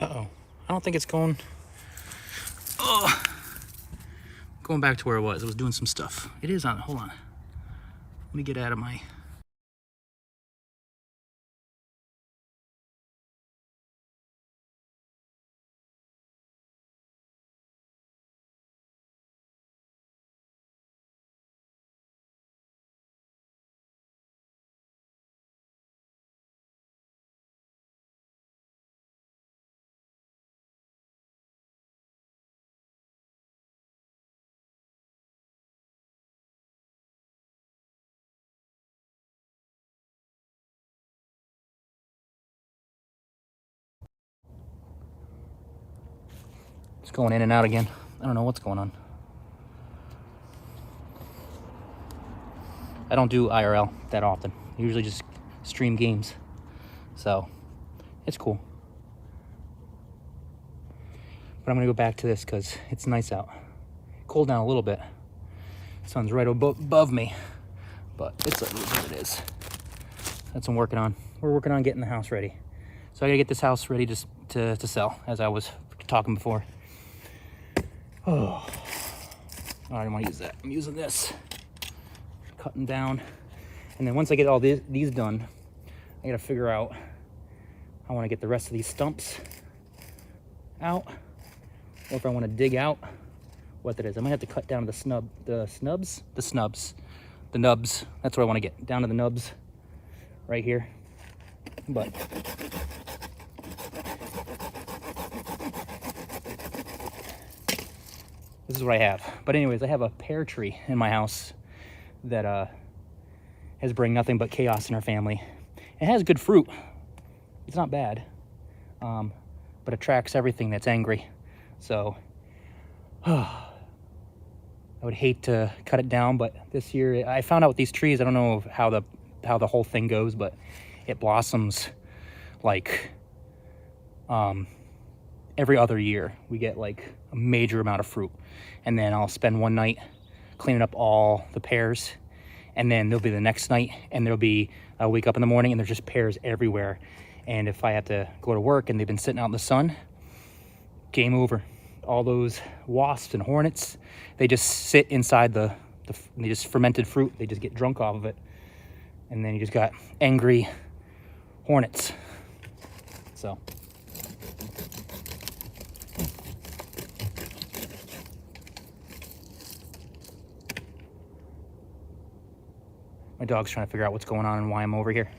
Uh-oh. I don't think it's going... Oh! Going back to where it was. It was doing some stuff. It is on... Hold on. Let me get out of my... It's going in and out again. I don't know what's going on. I don't do IRL that often. I usually just stream games. So, it's cool. But I'm gonna go back to this because it's nice out. Cooled down a little bit. Sun's right above me. But it's what it is. That's what I'm working on. We're working on getting the house ready. So I gotta get this house ready to sell, as I was talking before. Oh, I don't want to use that. I'm using this. Cutting down. And then once I get all these done, I gotta figure out I want to get the rest of these stumps out, or if I want to dig out what that is. I might have to cut down the nubs. That's what I want to get, down to the nubs right here. But this is what I have. But anyways, I have a pear tree in my house that has bring nothing but chaos in our family. It has good fruit. It's not bad, but attracts everything that's angry. So I would hate to cut it down, but this year I found out with these trees, I don't know how the whole thing goes, but it blossoms like every other year. We get like a major amount of fruit, and then I'll spend one night cleaning up all the pears, and then there'll be the next night, and there'll be I wake up in the morning and there's just pears everywhere. And if I have to go to work and they've been sitting out in the sun, game over. All those wasps and hornets, they just sit inside they just fermented fruit. They just get drunk off of it. And then you just got angry hornets. So. My dog's trying to figure out what's going on and why I'm over here.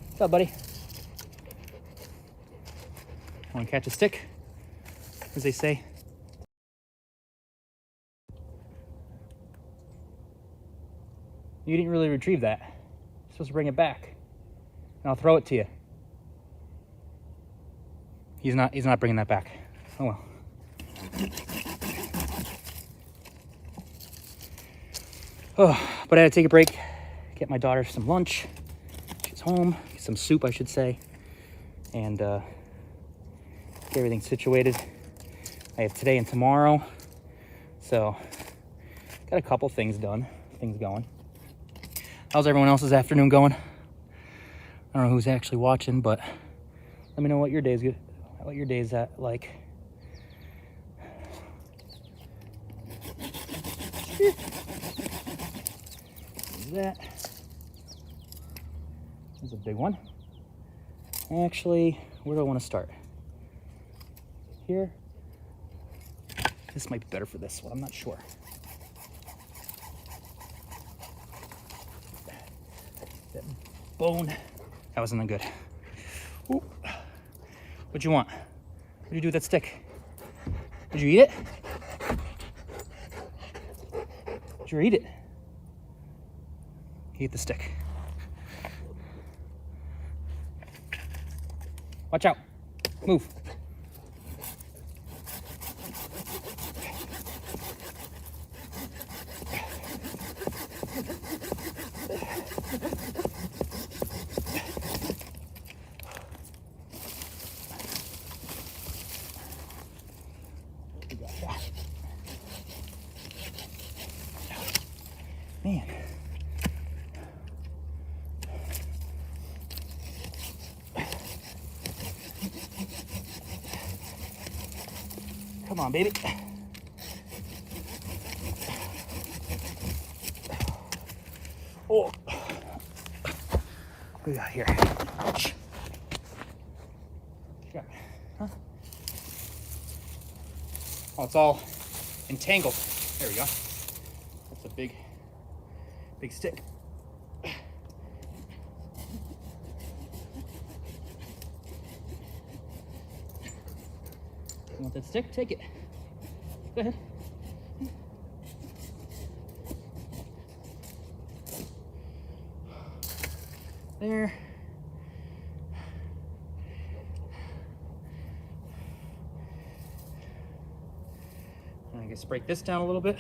What's up, buddy? Want to catch a stick, as they say? You didn't really retrieve that. You're supposed to bring it back, and I'll throw it to you. He's not bringing that back. Oh well. Oh, but I had to take a break, get my daughter some lunch. She's home, get some soup, I should say, and get everything situated. I have today and tomorrow, so got a couple things going. How's everyone else's afternoon going? I don't know who's actually watching, but let me know what your day's good. What your day's like. That is a big one. Actually, where do I want to start? Here. This might be better for this one. I'm not sure. That bone. That wasn't that good. Ooh. What'd you want? What'd you do with that stick? Did you eat it? Did you eat it? He ate the stick. Watch out. Move. Man. Come on, baby. Oh. What do we got here? Ouch. Yeah. Huh? Oh, it's all entangled. There we go. That's a big stick. You want that stick? Take it. Go ahead. There. And I guess break this down a little bit.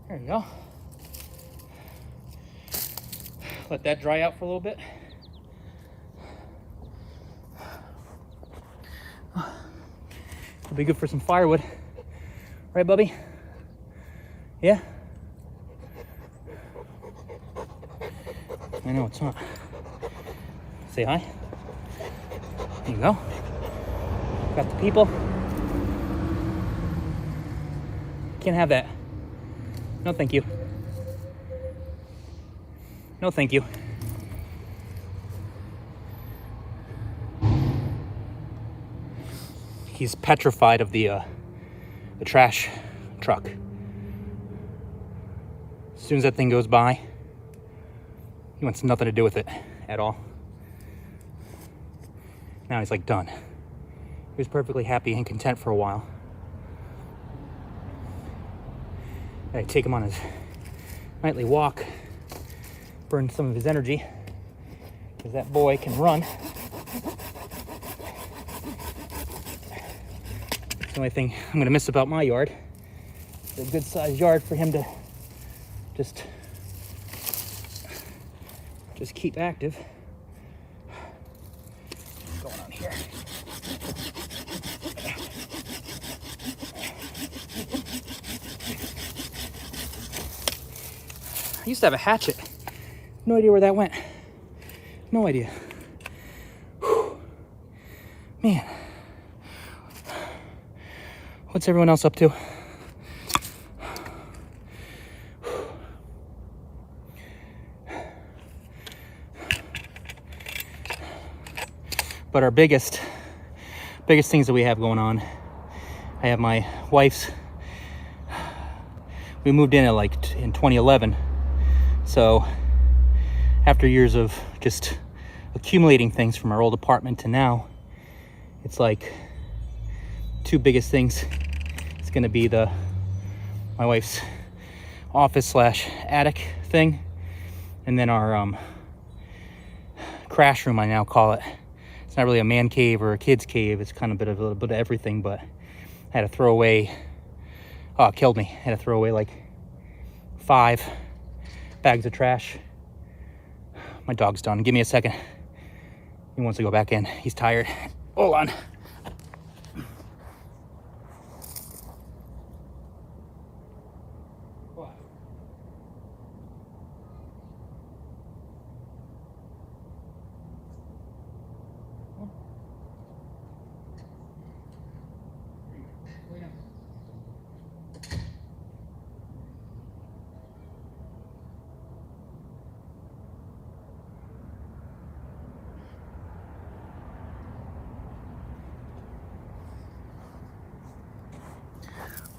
There you go. Let that dry out for a little bit. It'll be good for some firewood. Right, Bubby? Yeah? I know it's not. Say hi. There you go. Got the people. Can't have that. No, thank you. No, thank you. He's petrified of the trash truck. As soon as that thing goes by, he wants nothing to do with it at all. Now he's like done. He was perfectly happy and content for a while. I take him on his nightly walk, burn some of his energy, because that boy can run. It's the only thing I'm gonna miss about my yard. It's a good sized yard for him to just keep active. What's going on here? I used to have a hatchet. No idea where that went. No idea. Whew. Man. What's everyone else up to? But our biggest things that we have going on, I have my wife's, we moved in in 2011. So after years of just accumulating things from our old apartment to now, it's like two biggest things. It's gonna be my wife's office / attic thing, and then our crash room, I now call it. It's not really a man cave or a kid's cave. It's kind of a little bit of everything, but I had to throw away, oh, it killed me. I had to throw away like 5 bags of trash. My dog's done. Give me a second. He wants to go back in. He's tired. Hold on.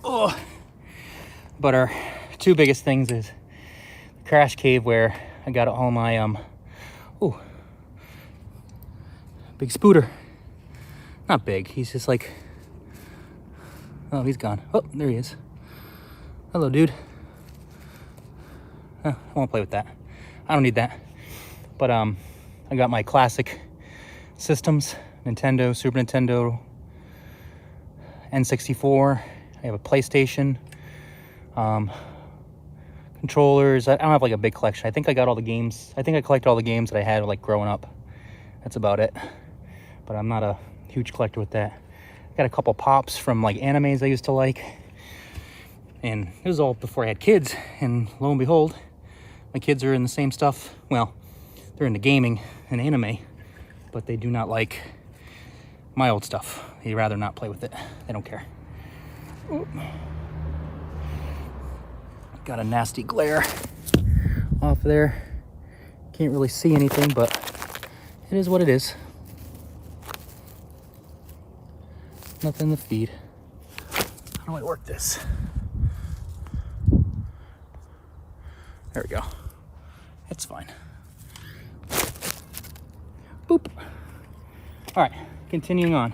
Oh, but our two biggest things is the crash cave, where I got all my big spooter. Not big, he's just like, oh, he's gone. Oh, there he is. Hello, dude. I won't play with that. I don't need that. But I got my classic systems, Nintendo, Super Nintendo, N64. I have a PlayStation, controllers. I don't have like a big collection. I think I got all the games. I think I collected all the games that I had like growing up. That's about it. But I'm not a huge collector with that. I got a couple pops from like animes I used to like. And it was all before I had kids. And lo and behold, my kids are in the same stuff. Well, they're into gaming and anime, but they do not like my old stuff. They'd rather not play with it. They don't care. Ooh. Got a nasty glare off there. Can't really see anything, but it is what it is. Nothing to feed. How do I work this? There we go. It's fine. Boop. All right, continuing on.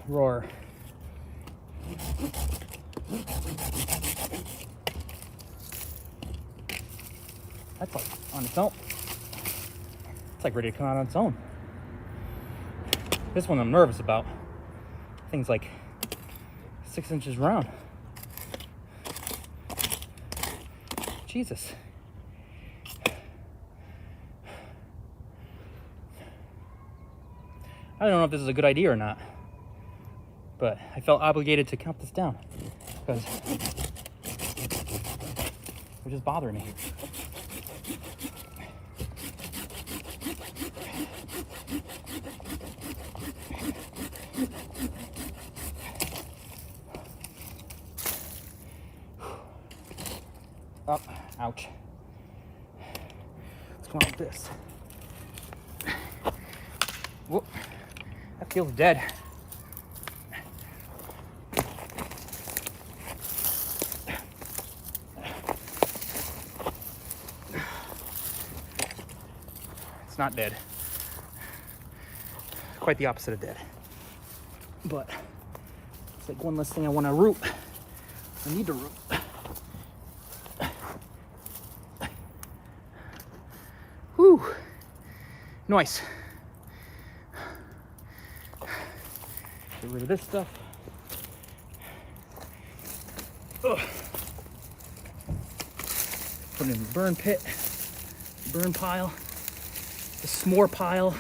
Roar. That's like on its own. It's like ready to come out on its own. This one I'm nervous about. Thing's like 6 inches round. Jesus. I don't know if this is a good idea or not, but I felt obligated to count this down because they're just bothering me. Oh, ouch. Let's come out with this. Whoop. That feels dead. It's not dead. Quite the opposite of dead. But it's like one less thing I want to root. I need to root. Whew. Nice. Get rid of this stuff. Ugh. Put it in the burn pit, burn pile, the s'more pile.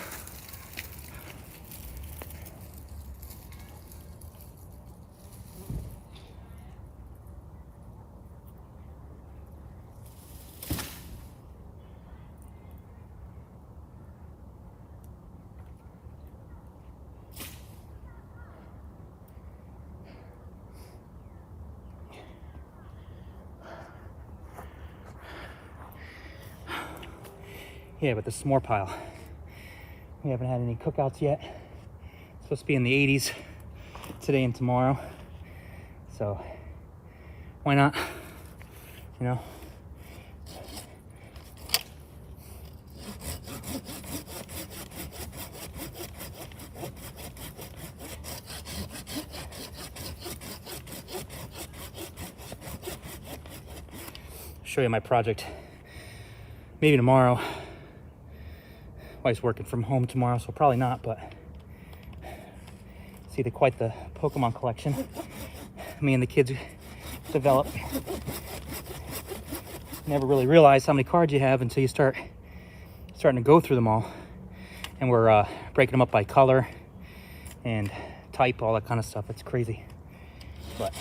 Yeah, but the s'more pile. We haven't had any cookouts yet. It's supposed to be in the 80s today and tomorrow. So why not? You know? Show you my project maybe tomorrow. Wife's working from home tomorrow, so probably not, but see quite the Pokemon collection me and the kids develop. Never really realize how many cards you have until you starting to go through them all. And we're breaking them up by color and type, all that kind of stuff. It's crazy. But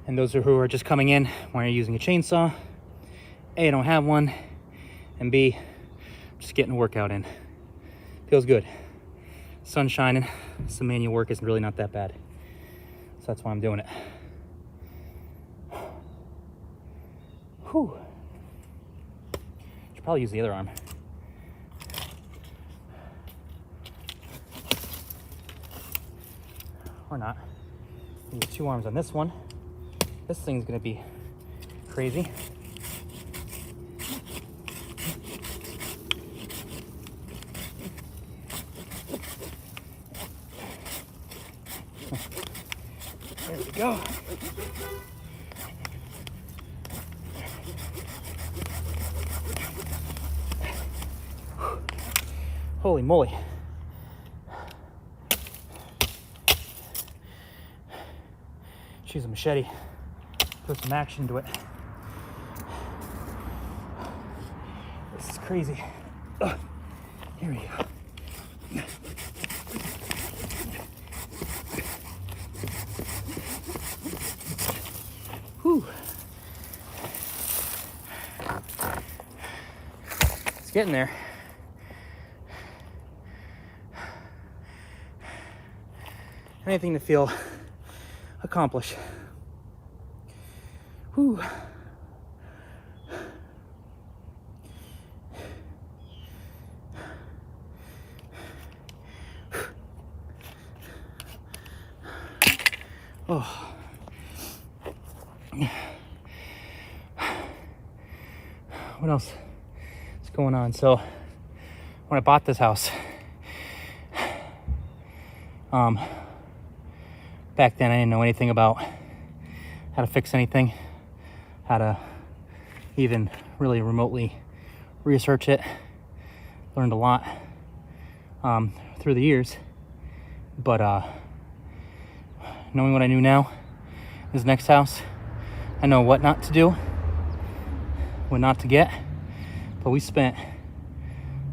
and those who are just coming in, why are you using a chainsaw? A, I don't have one, and B, I'm just getting a workout in. Feels good. Sun's shining, some manual work is really not that bad. So that's why I'm doing it. Whew. Could probably use the other arm. Or not. Use 2 arms on this one. This thing's gonna be crazy. There we go. Holy moly. Use a machete, put some action to it. This is crazy. Ugh. Here we go. Whew. It's getting there. Anything to feel accomplished. Whew. Oh. What else is going on? So when I bought this house, back then I didn't know anything about how to fix anything, how to even really remotely research it. Learned a lot through the years, but knowing what I knew now, this next house, I know what not to do, what not to get. But we spent,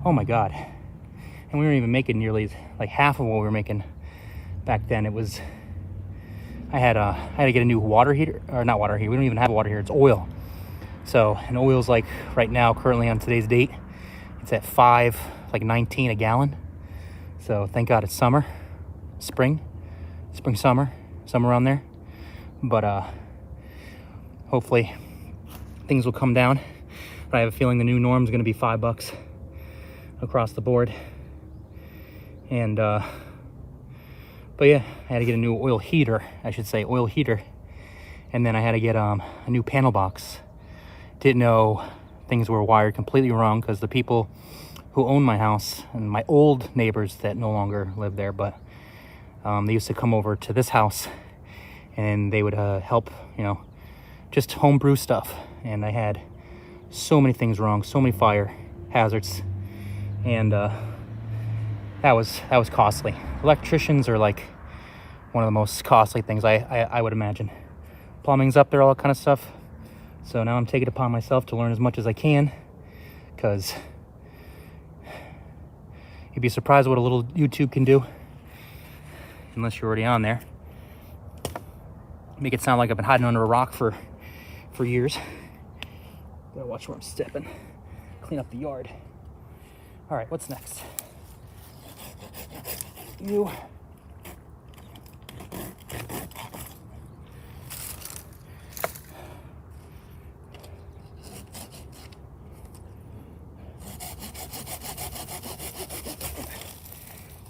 oh my God, and we weren't even making nearly like half of what we were making back then. It was, I had to get a new water heater, or not water heater. We don't even have a water heater. It's oil. So, and oil's like right now, currently on today's date, it's at $5.19 a gallon. So thank God it's summer, spring, summer around there. But hopefully things will come down. But I have a feeling the new norm is going to be $5 across the board. And but yeah, I had to get a new oil heater, and then I had to get a new panel box. Didn't know things were wired completely wrong, because the people who own my house and my old neighbors that no longer live there, but they used to come over to this house and they would help, just homebrew stuff. And I had so many things wrong, so many fire hazards, and that was costly. Electricians are like one of the most costly things I would imagine. Plumbing's up there, all that kind of stuff. So now I'm taking it upon myself to learn as much as I can, because you'd be surprised what a little YouTube can do, unless you're already on there. Make it sound like I've been hiding under a rock for years. Gotta watch where I'm stepping. Clean up the yard. All right, what's next? You.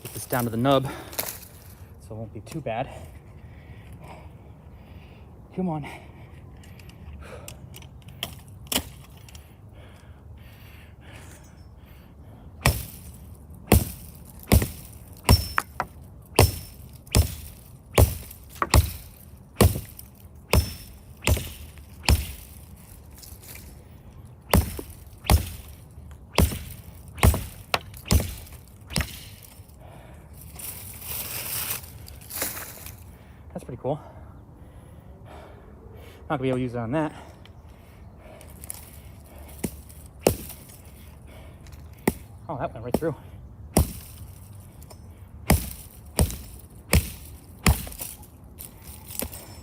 Get this down to the nub so it won't be too bad. Come on. That's pretty cool. Not gonna be able to use it on that. Oh, that went right through.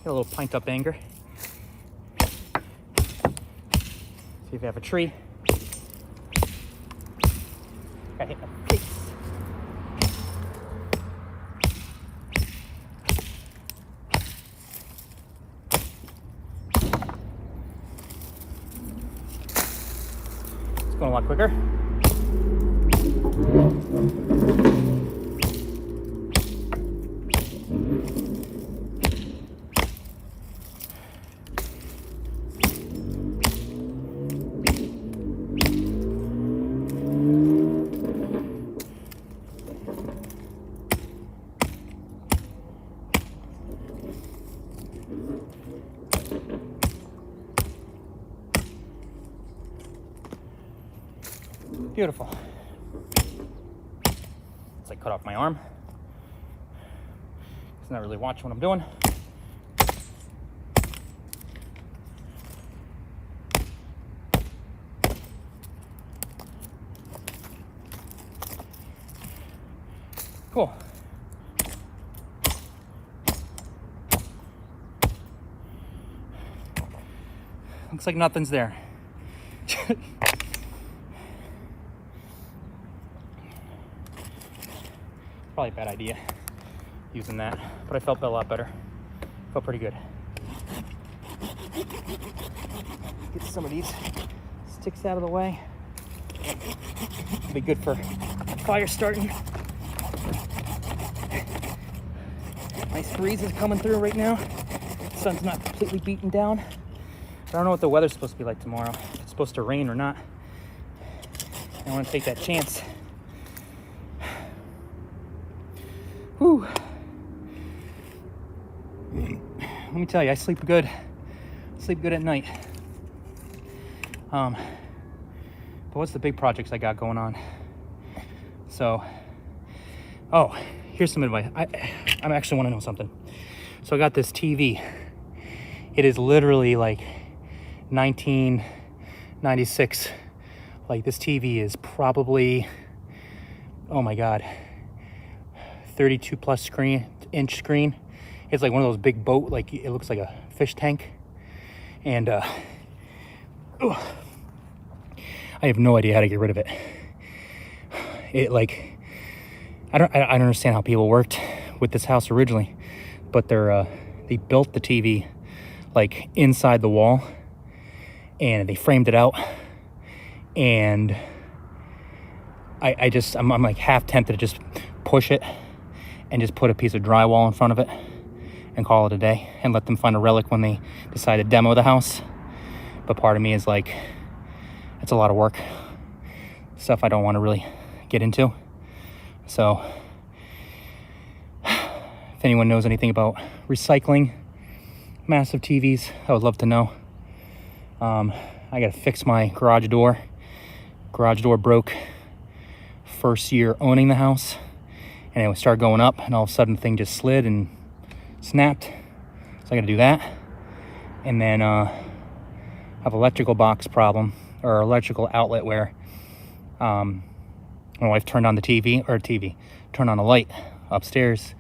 Get a little pint up anger. See if you have a tree. Got hit in the face. going a lot quicker. Beautiful. It's like cut off my arm. It's not really watching what I'm doing. Cool. Looks like nothing's there. Probably a bad idea using that, but I felt a lot better. Felt pretty good. Get some of these sticks out of the way. Be good for fire starting. Nice breeze is coming through right now. The sun's not completely beaten down. I don't know what the weather's supposed to be like tomorrow. If it's supposed to rain or not. I want to take that chance. Whew. Let me tell you, I sleep good. Sleep good at night. But what's the big projects I got going on? So, here's some advice. I actually want to know something. So I got this TV. It is literally like 1996. Like, this TV is probably, oh my God, 32 plus inch screen. It's like one of those big boat, like it looks like a fish tank. And I have no idea how to get rid of it. It like, I don't understand how people worked with this house originally, but they built the TV like inside the wall and they framed it out. And I'm like half tempted to just push it and just put a piece of drywall in front of it and call it a day and let them find a relic when they decide to demo the house. But part of me is like, it's a lot of work. Stuff I don't want to really get into. So if anyone knows anything about recycling massive TVs, I would love to know. I got to fix my garage door. Garage door broke first year owning the house. And it would start going up, and all of a sudden the thing just slid and snapped. So I got to do that. And then have electrical box problem, or electrical outlet where my wife turned on the turned on a light upstairs,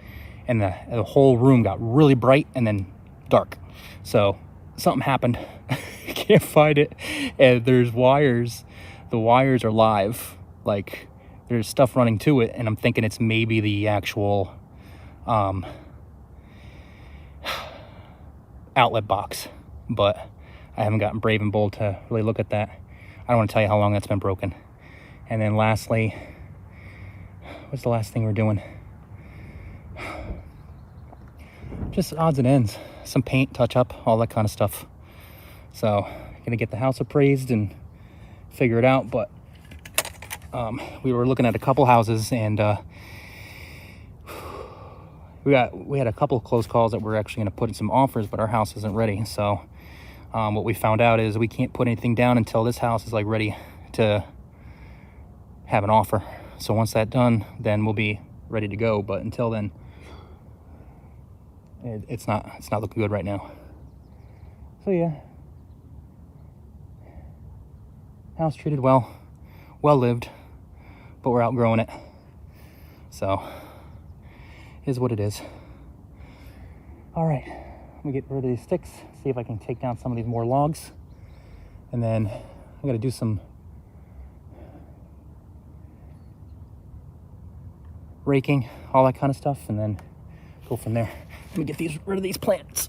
and the whole room got really bright and then dark. So something happened. I can't find it. And there's wires. The wires are live. Like, there's stuff running to it, and I'm thinking it's maybe the actual outlet box, but I haven't gotten brave and bold to really look at that. I don't want to tell you how long that's been broken. And then lastly, what's the last thing we're doing? Just odds and ends, some paint, touch up, all that kind of stuff. So gonna get the house appraised and figure it out. But we were looking at a couple houses, and we had a couple of close calls that we're actually going to put in some offers, but our house isn't ready. So what we found out is we can't put anything down until this house is like ready to have an offer. So once that's done, then we'll be ready to go. But until then, it's not looking good right now. So yeah, house treated well lived, but we're outgrowing it. So is what it is. All right, let me get rid of these sticks, see if I can take down some of these more logs, and then I gotta do some raking, all that kind of stuff, and then go from there. Let me get rid of these plants.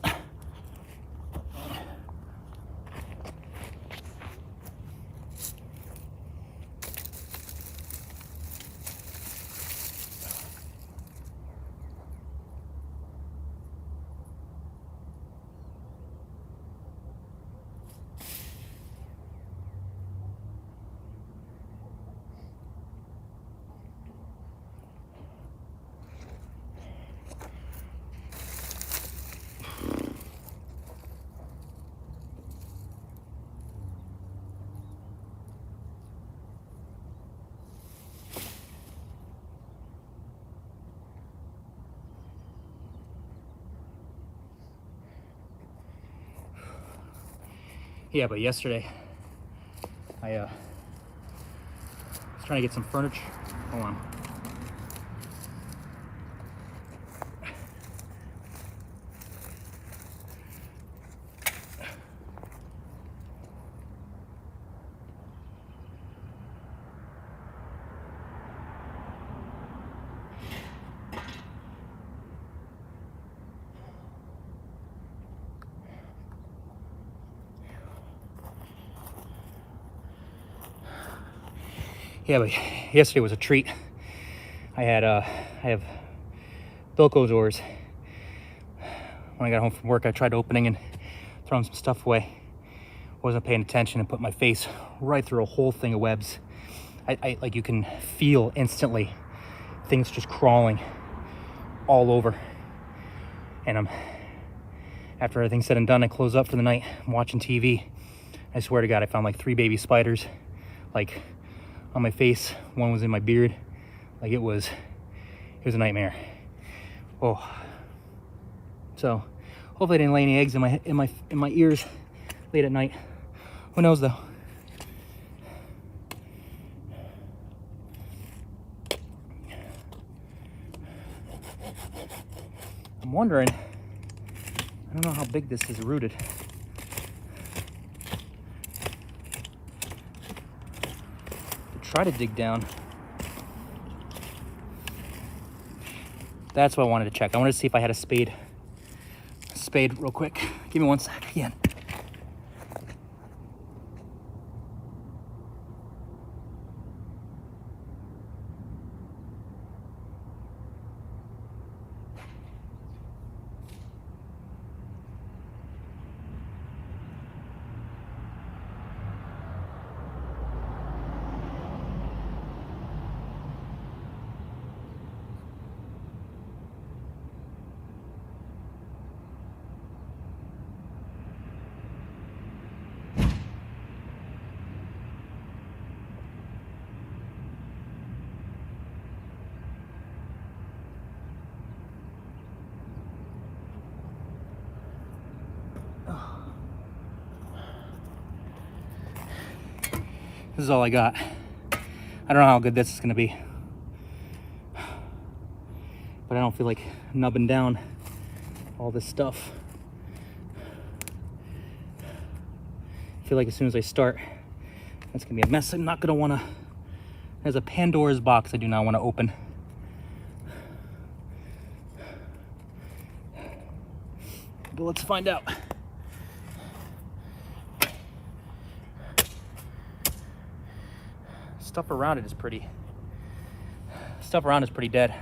Yeah, but yesterday I was trying to get some furniture. Hold on. Yeah, but yesterday was a treat. I have Bilko doors. When I got home from work, I tried opening and throwing some stuff away. Wasn't paying attention and put my face right through a whole thing of webs. I like, you can feel instantly things just crawling all over. And after everything's said and done, I close up for the night. I'm watching TV. I swear to God, I found like 3 baby spiders, like on my face. One was in my beard. Like it was a nightmare. Oh, so hopefully I didn't lay any eggs in my ears late at night. Who knows though? I'm wondering, I don't know how big this is rooted. Try to dig down. That's what I wanted to check. I wanted to see if I had a spade. Spade real quick. Give me 1 sec again. This is all I got. I don't know how good this is gonna be, but I don't feel like nubbing down all this stuff. I feel like as soon as I start, that's gonna be a mess. I'm not gonna wanna, there's a Pandora's box I do not wanna open. But let's find out. Stuff around it is pretty dead.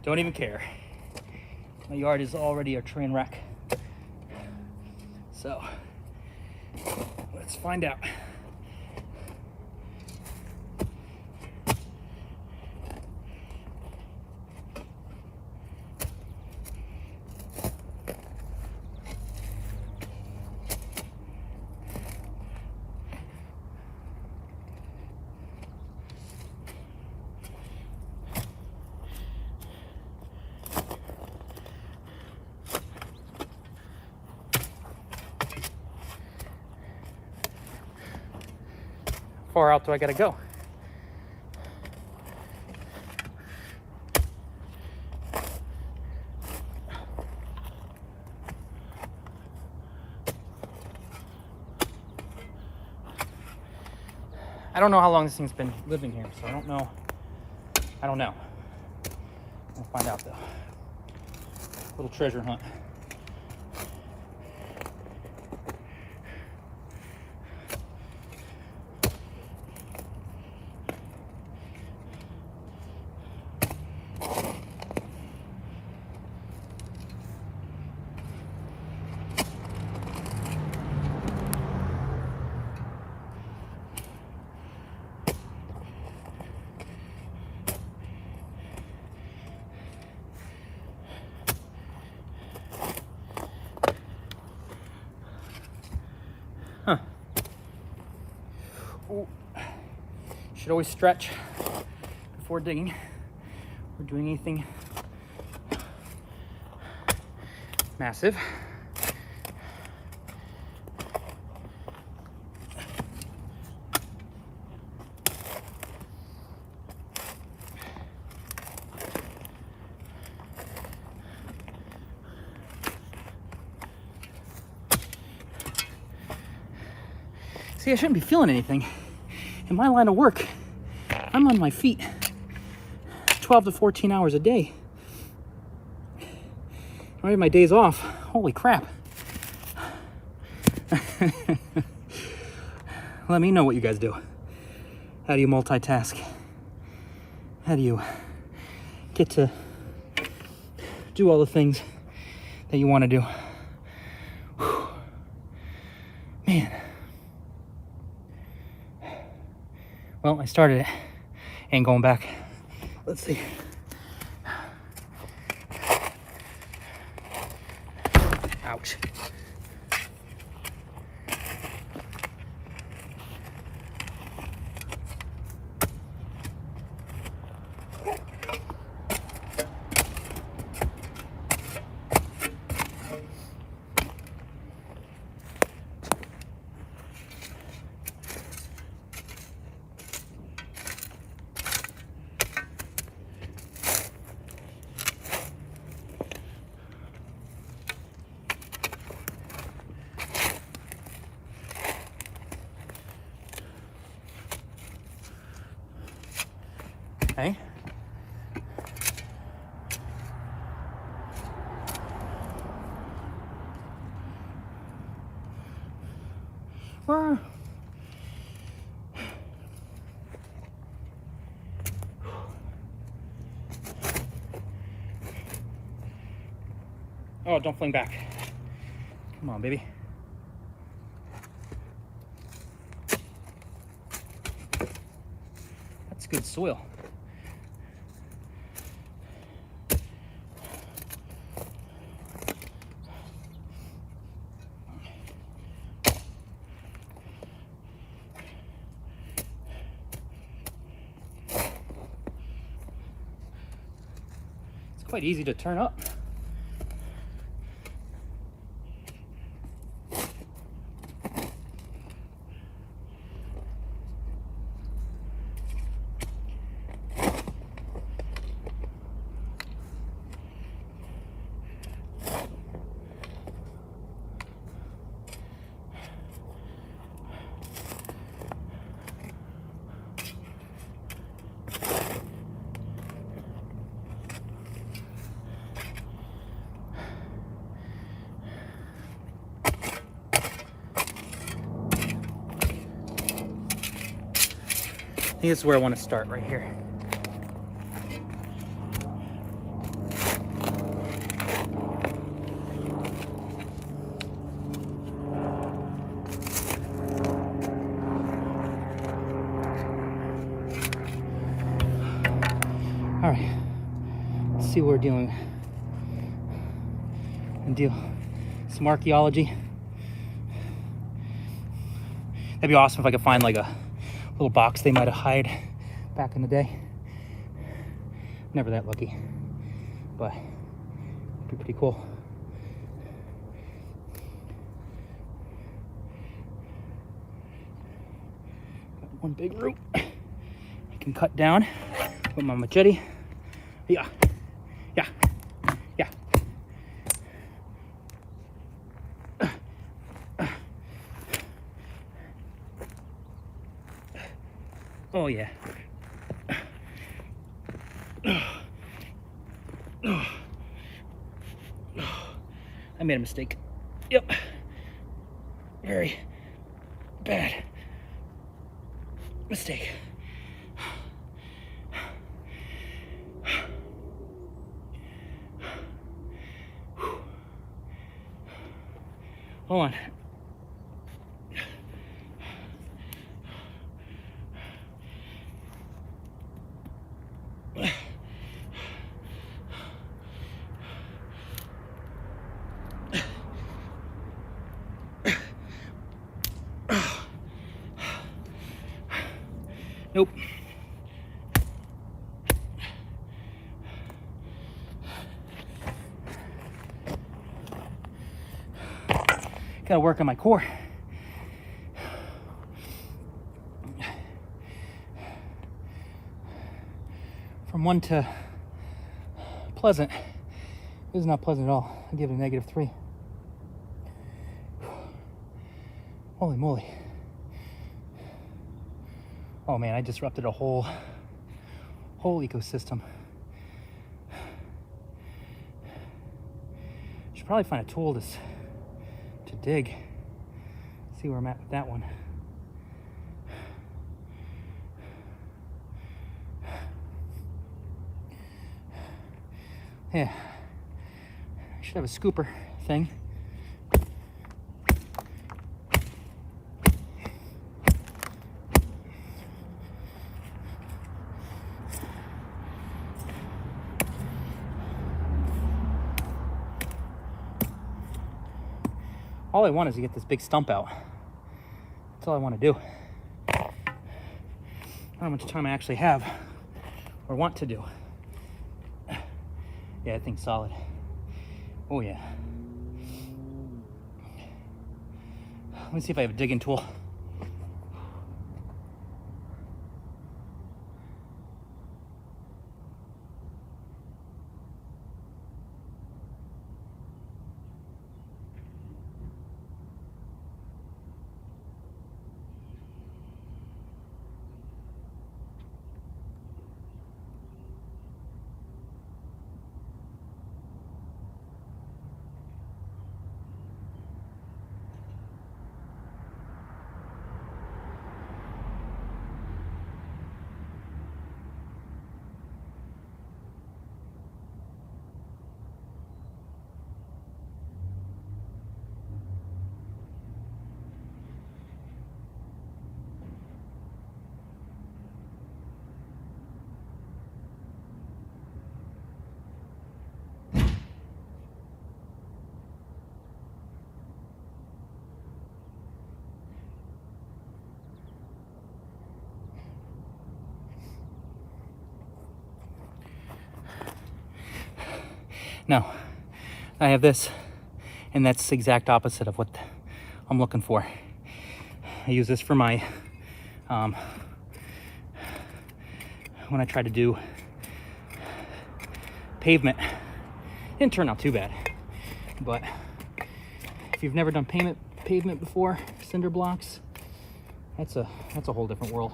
Don't even care. My yard is already a train wreck. So, let's find out. How far out do I gotta go? I don't know how long this thing's been living here, so I don't know. We'll find out though. Little treasure hunt. should always stretch before digging or doing anything massive. See, I shouldn't be feeling anything. In my line of work, I'm on my feet 12 to 14 hours a day. I have my days off. Holy crap. Let me know what you guys do. How do you multitask? How do you get to do all the things that you want to do? Whew. Man. Well, I started it. Ain't going back. Let's see. Ouch. Okay. Where? Oh, don't fling back. Come on, baby. That's good soil. It's quite easy to turn up. I think this is where I want to start, right here. All right, let's see what we're dealing with. And do some archaeology. That'd be awesome if I could find like a little box they might have hid back in the day. Never that lucky, but it'd be pretty cool. Got one big root I can cut down with my machete. Yeah, yeah, yeah. Oh yeah. I made a mistake. Yep. Very bad mistake. Hold on. Nope. Gotta work on my core. From 1 to pleasant. This is not pleasant at all. I give it a -3. Holy moly. Oh man, I disrupted a whole ecosystem. Should probably find a tool to dig. See where I'm at with that one. Yeah, I should have a scooper thing. All I want is to get this big stump out. That's all I want to do. I don't know how much time I actually have or want to do. Yeah, that thing's solid. Oh yeah. Let me see if I have a digging tool. Now, I have this, and that's the exact opposite of what I'm looking for. I use this for my, when I try to do pavement. Didn't turn out too bad, but if you've never done pavement before, cinder blocks, that's a whole different world.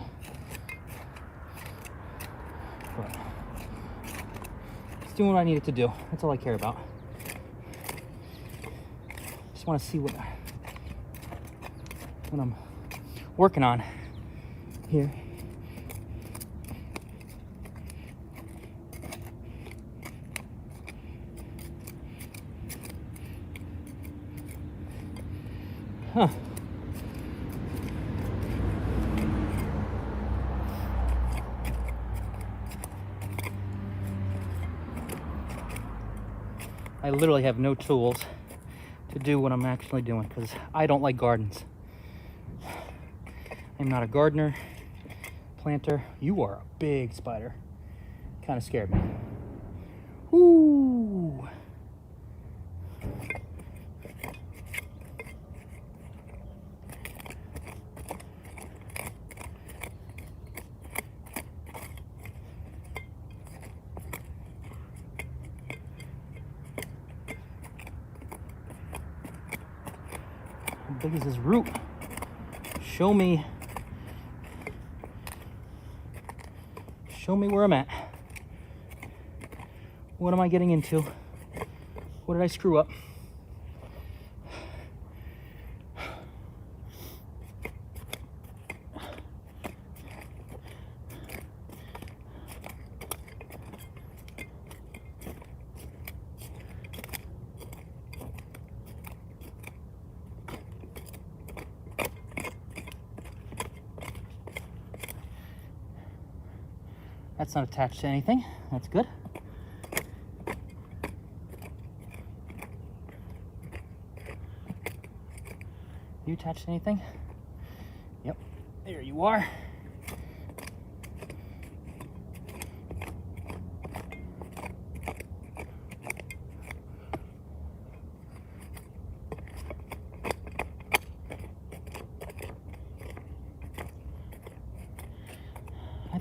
But it's doing what I need it to do. That's all I care about. Just want to see what I'm working on here. Huh. I literally have no tools to do what I'm actually doing because I don't like gardens. I'm not a gardener, planter. You are a big spider. Kind of scared me. Ooh. How big is this root? Show me where I'm at. What am I getting into? What did I screw up? That's not attached to anything. That's good. You attached to anything? Yep. There you are.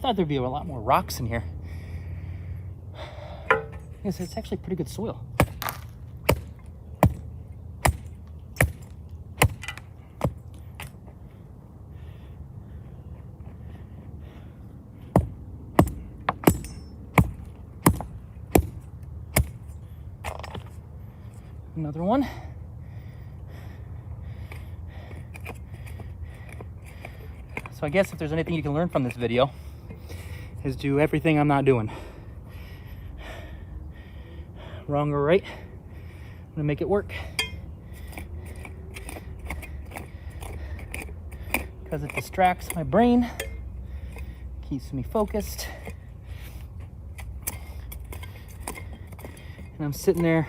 thought there'd be a lot more rocks in here. Yes, it's actually pretty good soil. Another one. So I guess if there's anything you can learn from this video, is do everything I'm not doing. Wrong or right, I'm gonna make it work. Because it distracts my brain, keeps me focused. And I'm sitting there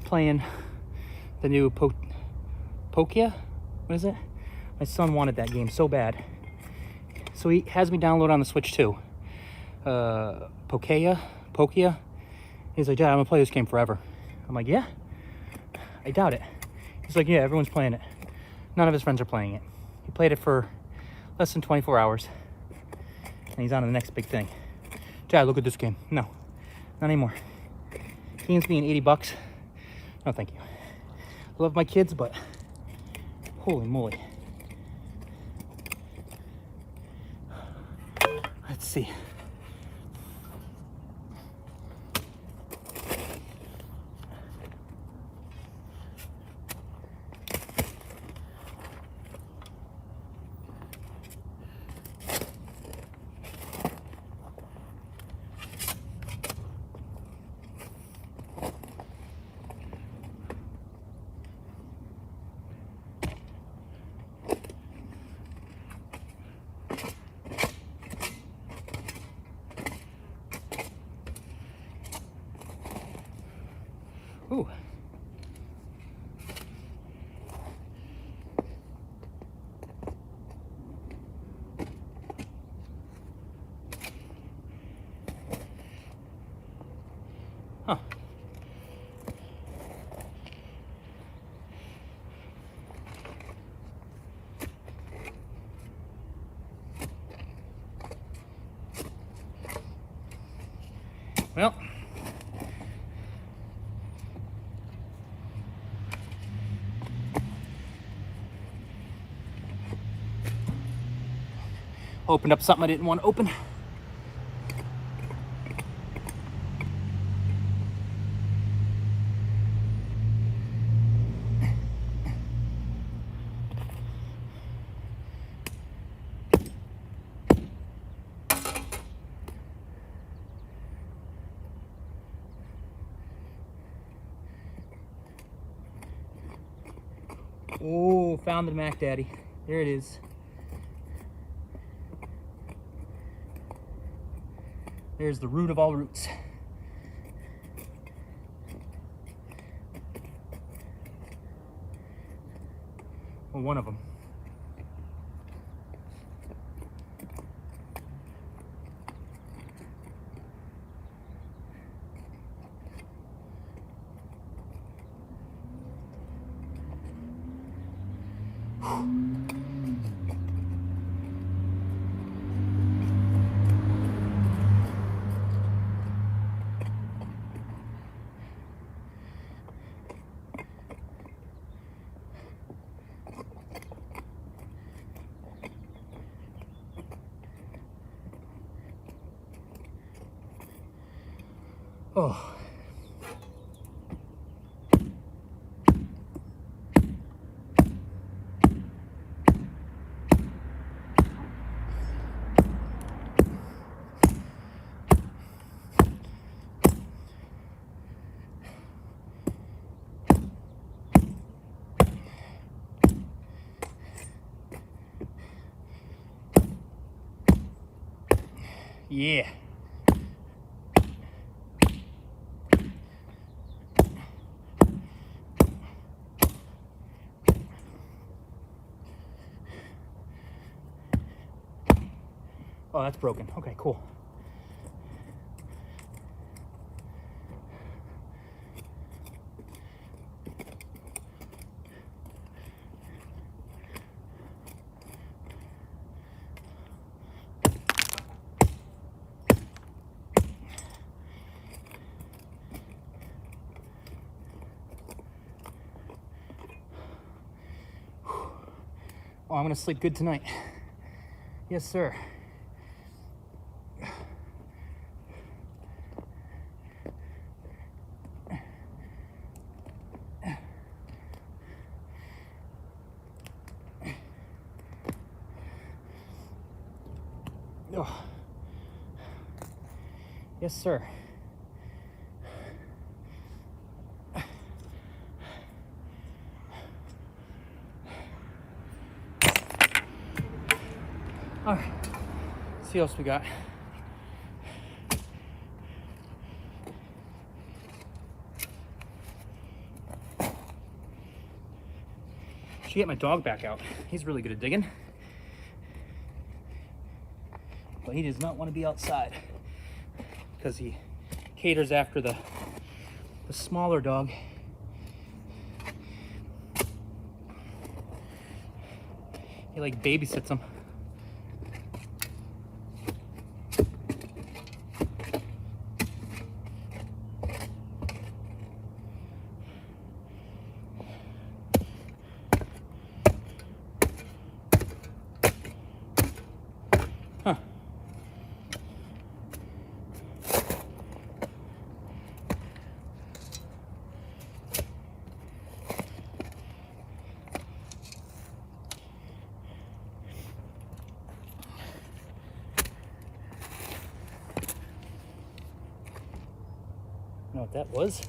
playing the new Pokia? What is it? My son wanted that game so bad. So he has me download on the Switch too. Pokia. He's like, Dad, I'm gonna play this game forever. I'm like, yeah? I doubt it. He's like, yeah, everyone's playing it. None of his friends are playing it. He played it for less than 24 hours. And he's on to the next big thing. Dad, look at this game. No, not anymore. Game's being $80. No, thank you. I love my kids, but holy moly. Let's see. Ooh. Huh. Well, opened up something I didn't want to open. Oh, found the Mac Daddy. There it is. There's the root of all roots. Well, one of them. Oh. Yeah. Oh, that's broken. Okay, cool. Oh, I'm gonna sleep good tonight. Yes, sir. Oh. Yes, sir. All right, let's see what else we got. Should get my dog back out. He's really good at digging. But he does not want to be outside because he caters after the smaller dog. He like babysits him. Huh. You know what that was?